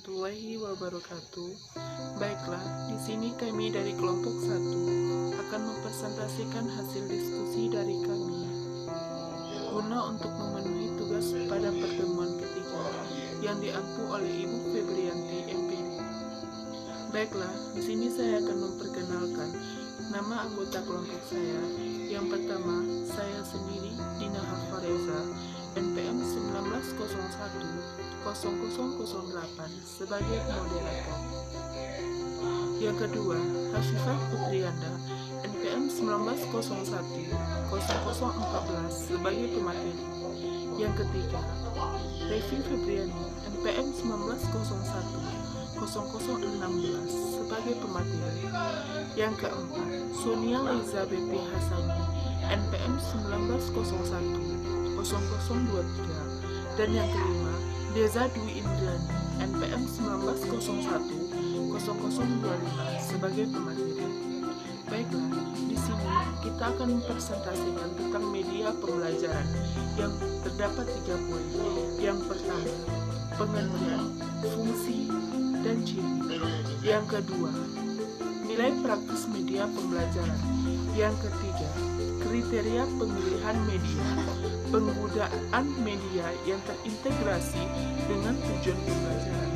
warahmatullahi wabarakatuh. Baiklah, di sini kami dari kelompok 1 akan mempresentasikan hasil diskusi dari kami guna untuk memenuhi tugas pada pertemuan ketiga yang diampu oleh Ibu Febrianti MPD. Baiklah, di sini saya akan memperkenalkan nama anggota kelompok saya. Yang pertama, saya sendiri, Dina Hafareza, NPM 1901-0008 sebagai moderator. Yang kedua, Hashifah Putrianda, NPM 1901-0014 sebagai pemateri. Yang ketiga, Revi Febriani, NPM 1901-0016 sebagai pemateri. Yang keempat, Sonia Liza BP Hasani, NPM 1901-0023. Dan yang kelima, Deza Dwi Indrani, NPM 1901-0025 sebagai pemateri. Baiklah, di sini kita akan mempresentasikan tentang media pembelajaran yang terdapat 3 poin. Yang pertama, pengertian, fungsi, dan ciri. Yang kedua, nilai praktis media pembelajaran. Yang ketiga, kriteria pemilihan media, penggunaan media yang terintegrasi dengan tujuan pembelajaran.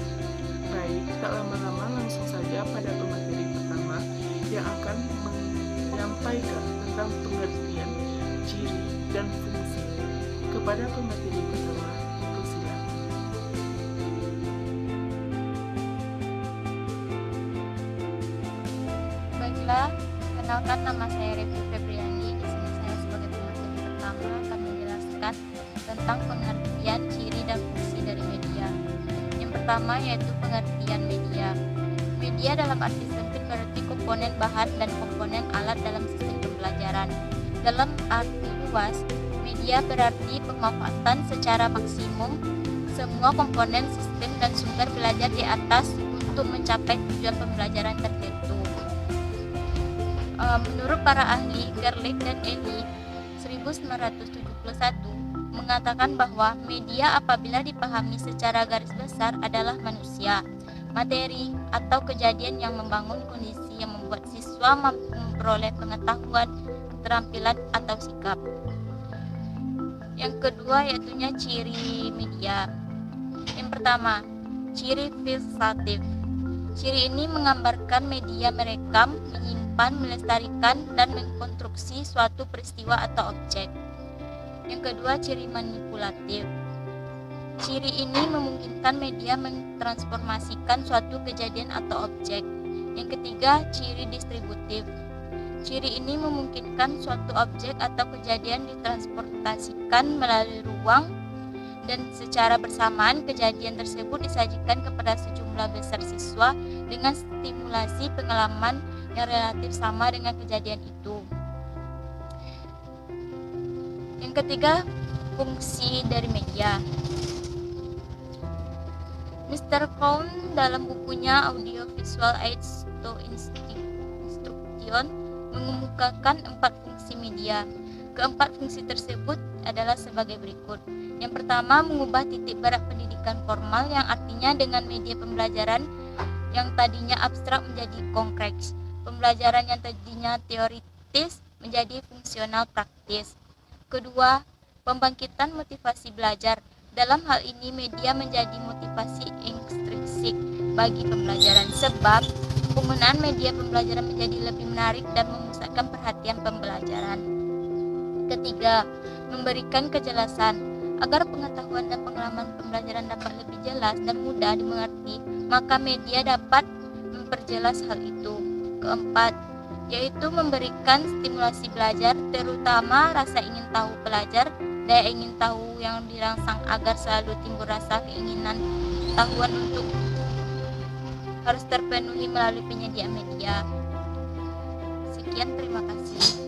Baik, tak lama-lama langsung saja pada pemateri pertama yang akan menyampaikan tentang pengertian, ciri, dan fungsi. Kepada pemateri pertama, persilakan. Baiklah, kenalkan nama saya Revi Febriani. Di sini saya sebagai pemateri pertama akan menjelaskan tentang pengertian, ciri, dan fungsi dari media. Yang pertama yaitu pengertian media. Media dalam arti sempit berarti komponen bahan dan komponen alat dalam sistem pembelajaran. Dalam arti luas, media berarti pemanfaatan secara maksimum semua komponen sistem dan sumber belajar di atas untuk mencapai tujuan pembelajaran tertentu. Menurut para ahli Gerlich dan Eli 1971 mengatakan bahwa media apabila dipahami secara garis besar adalah manusia, materi, atau kejadian yang membangun kondisi yang membuat siswa mampu memperoleh pengetahuan, keterampilan, atau sikap. Yang kedua yaitu ciri media. Yang pertama, ciri filsatif. Ciri ini menggambarkan media merekam, menyimpan, melestarikan, dan mengkonstruksi suatu peristiwa atau objek. Yang kedua, ciri manipulatif. Ciri ini memungkinkan media mentransformasikan suatu kejadian atau objek. Yang ketiga, ciri distributif. Ciri ini memungkinkan suatu objek atau kejadian ditransportasikan melalui ruang dan secara bersamaan kejadian tersebut disajikan kepada sejumlah besar siswa dengan stimulasi pengalaman yang relatif sama dengan kejadian itu. Yang ketiga, fungsi dari media. Mr. Cohn dalam bukunya Audiovisual Aids to Instruction mengemukakan 4 fungsi media. Keempat fungsi tersebut adalah sebagai berikut. Yang pertama, mengubah titik berat pendidikan formal yang artinya dengan media pembelajaran yang tadinya abstrak menjadi konkret. Pembelajaran yang tadinya teoritis menjadi fungsional praktis. Kedua, pembangkitan motivasi belajar. Dalam hal ini media menjadi motivasi intrinsik bagi pembelajaran sebab penggunaan media pembelajaran menjadi lebih menarik dan memusatkan perhatian pembelajaran. Ketiga, memberikan kejelasan. Agar pengetahuan dan pengalaman pembelajaran dapat lebih jelas dan mudah dimengerti, maka media dapat memperjelas hal itu. Keempat, yaitu memberikan stimulasi belajar, terutama rasa ingin tahu pelajar, daya ingin tahu yang dirangsang agar selalu timbul rasa keinginan tahuan untuk harus terpenuhi melalui penyedia media. Sekian, terima kasih.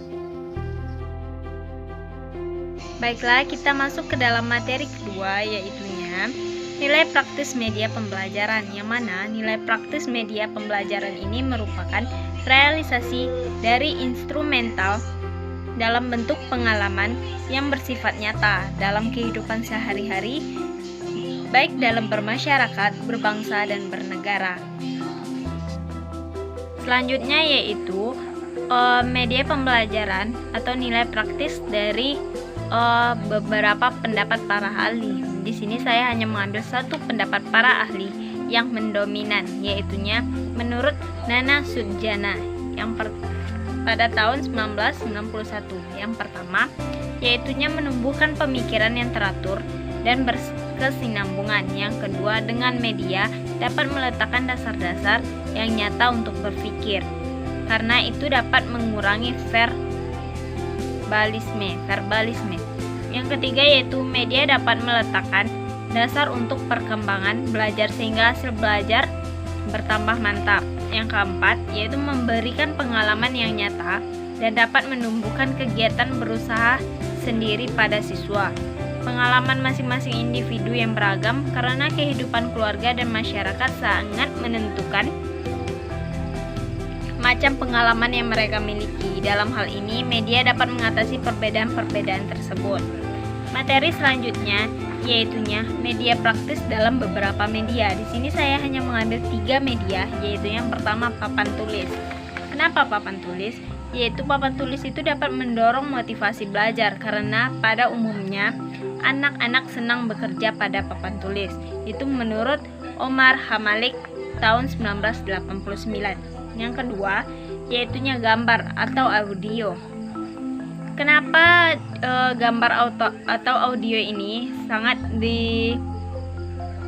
Baiklah, kita masuk ke dalam materi kedua, yaitunya nilai praktis media pembelajaran, yang mana nilai praktis media pembelajaran ini merupakan realisasi dari instrumental dalam bentuk pengalaman yang bersifat nyata dalam kehidupan sehari-hari baik dalam bermasyarakat, berbangsa, dan bernegara. Selanjutnya yaitu media pembelajaran atau nilai praktis dari beberapa pendapat para ahli. Di sini saya hanya mengambil satu pendapat para ahli yang mendominan, yaitunya menurut Nana Sudjana pada tahun 1991. Yang pertama, yaitunya menumbuhkan pemikiran yang teratur dan berkesinambungan. Yang kedua, dengan media dapat meletakkan dasar-dasar yang nyata untuk berpikir. Karena itu dapat mengurangi verbalisme. Yang ketiga yaitu media dapat meletakkan dasar untuk perkembangan belajar sehingga hasil belajar bertambah mantap. Yang keempat yaitu memberikan pengalaman yang nyata dan dapat menumbuhkan kegiatan berusaha sendiri pada siswa. Pengalaman masing-masing individu yang beragam karena kehidupan keluarga dan masyarakat sangat menentukan macam pengalaman yang mereka miliki. Dalam hal ini, media dapat mengatasi perbedaan-perbedaan tersebut. Materi selanjutnya yaitunya media praktis dalam beberapa media. Di sini saya hanya mengambil 3 media, yaitu yang pertama papan tulis. Kenapa papan tulis? Yaitu papan tulis itu dapat mendorong motivasi belajar karena pada umumnya anak-anak senang bekerja pada papan tulis. Itu menurut Omar Hamalik tahun 1989. Yang kedua, yaitunya gambar atau audio. Kenapa gambar atau audio ini sangat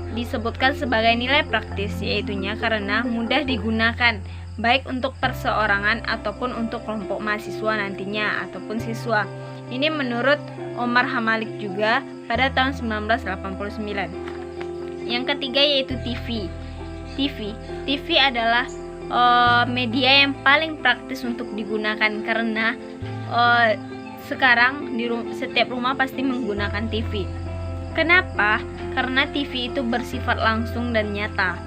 disebutkan sebagai nilai praktis, yaitunya karena mudah digunakan baik untuk perseorangan ataupun untuk kelompok mahasiswa nantinya ataupun siswa. Ini menurut Omar Hamalik juga pada tahun 1989. Yang ketiga yaitu TV. TV adalah media yang paling praktis untuk digunakan karena sekarang setiap rumah pasti menggunakan TV. Kenapa? Karena TV itu bersifat langsung dan nyata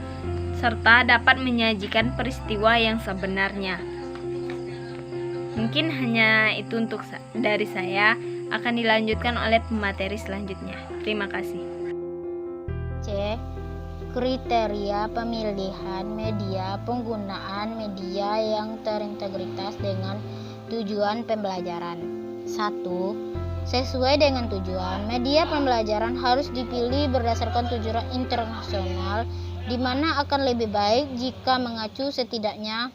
serta dapat menyajikan peristiwa yang sebenarnya. Mungkin hanya itu untuk dari saya, akan dilanjutkan oleh pemateri selanjutnya. Terima kasih. C. Kriteria pemilihan media. Penggunaan media yang terintegritas dengan tujuan pembelajaran. 1. Sesuai dengan tujuan, media pembelajaran harus dipilih berdasarkan tujuan internasional, di mana akan lebih baik jika mengacu setidaknya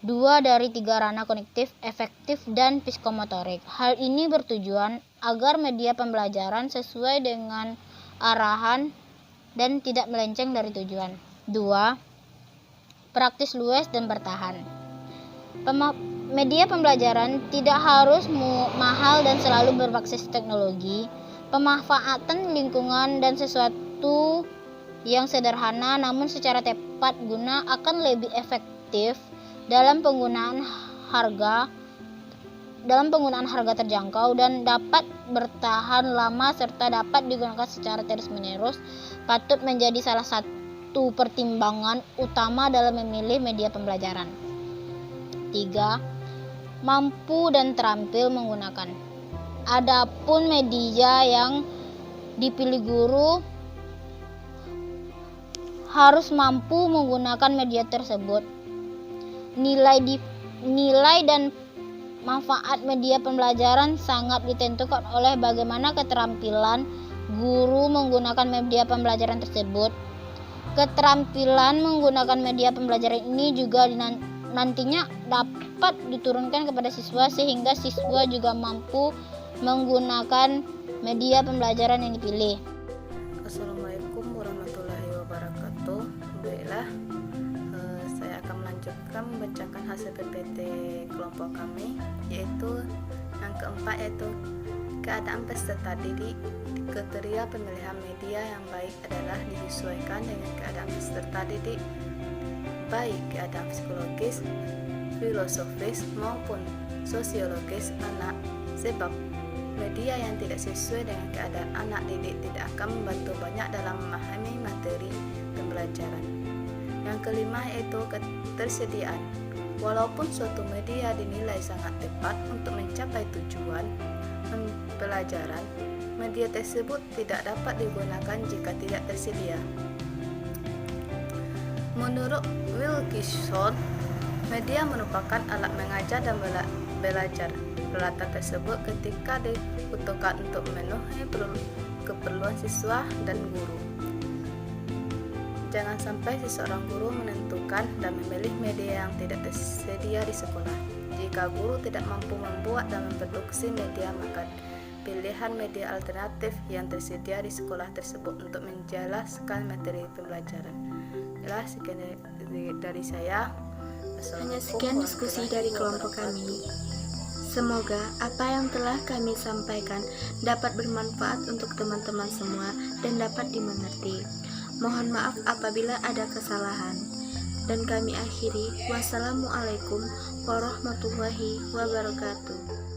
2 dari 3 ranah kognitif, efektif, dan psikomotorik. Hal ini bertujuan agar media pembelajaran sesuai dengan arahan dan tidak melenceng dari tujuan. 2. Praktis luas dan bertahan. Media pembelajaran tidak harus mahal dan selalu berbasis teknologi. Pemanfaatan lingkungan dan sesuatu yang sederhana namun secara tepat guna akan lebih efektif dalam penggunaan harga terjangkau dan dapat bertahan lama serta dapat digunakan secara terus-menerus, patut menjadi salah satu pertimbangan utama dalam memilih media pembelajaran. 3. Mampu dan terampil menggunakan. Adapun media yang dipilih guru harus mampu menggunakan media tersebut. Nilai dan manfaat media pembelajaran sangat ditentukan oleh bagaimana keterampilan guru menggunakan media pembelajaran tersebut. Keterampilan menggunakan media pembelajaran ini juga nantinya dapat diturunkan kepada siswa sehingga siswa juga mampu menggunakan media pembelajaran yang dipilih. Assalamualaikum warahmatullahi wabarakatuh. Baiklah, saya akan melanjutkan membacakan hasil PPT kelompok kami, yaitu yang keempat yaitu keadaan peserta didik. Kriteria pemilihan media yang baik adalah disesuaikan dengan keadaan peserta didik, baik keadaan psikologis, filosofis maupun sosiologis anak, sebab media yang tidak sesuai dengan keadaan anak didik tidak akan membantu banyak dalam memahami materi pembelajaran. Yang kelima yaitu ketersediaan. Walaupun suatu media dinilai sangat tepat untuk mencapai tujuan pembelajaran, media tersebut tidak dapat digunakan jika tidak tersedia. Menurut Wilkinson, media merupakan alat mengajar dan belajar. Peralatan tersebut ketika dibutuhkan untuk memenuhi keperluan siswa dan guru. Jangan sampai seseorang guru menentukan dan memilih media yang tidak tersedia di sekolah. Jika guru tidak mampu membuat dan memproduksi media, maka pilihan media alternatif yang tersedia di sekolah tersebut untuk menjelaskan materi pembelajaran. Sekian dari saya. Hanya sekian diskusi dari kelompok kami. Semoga apa yang telah kami sampaikan dapat bermanfaat untuk teman-teman semua dan dapat dimengerti. Mohon maaf apabila ada kesalahan. Dan kami akhiri, wassalamualaikum warahmatullahi wabarakatuh.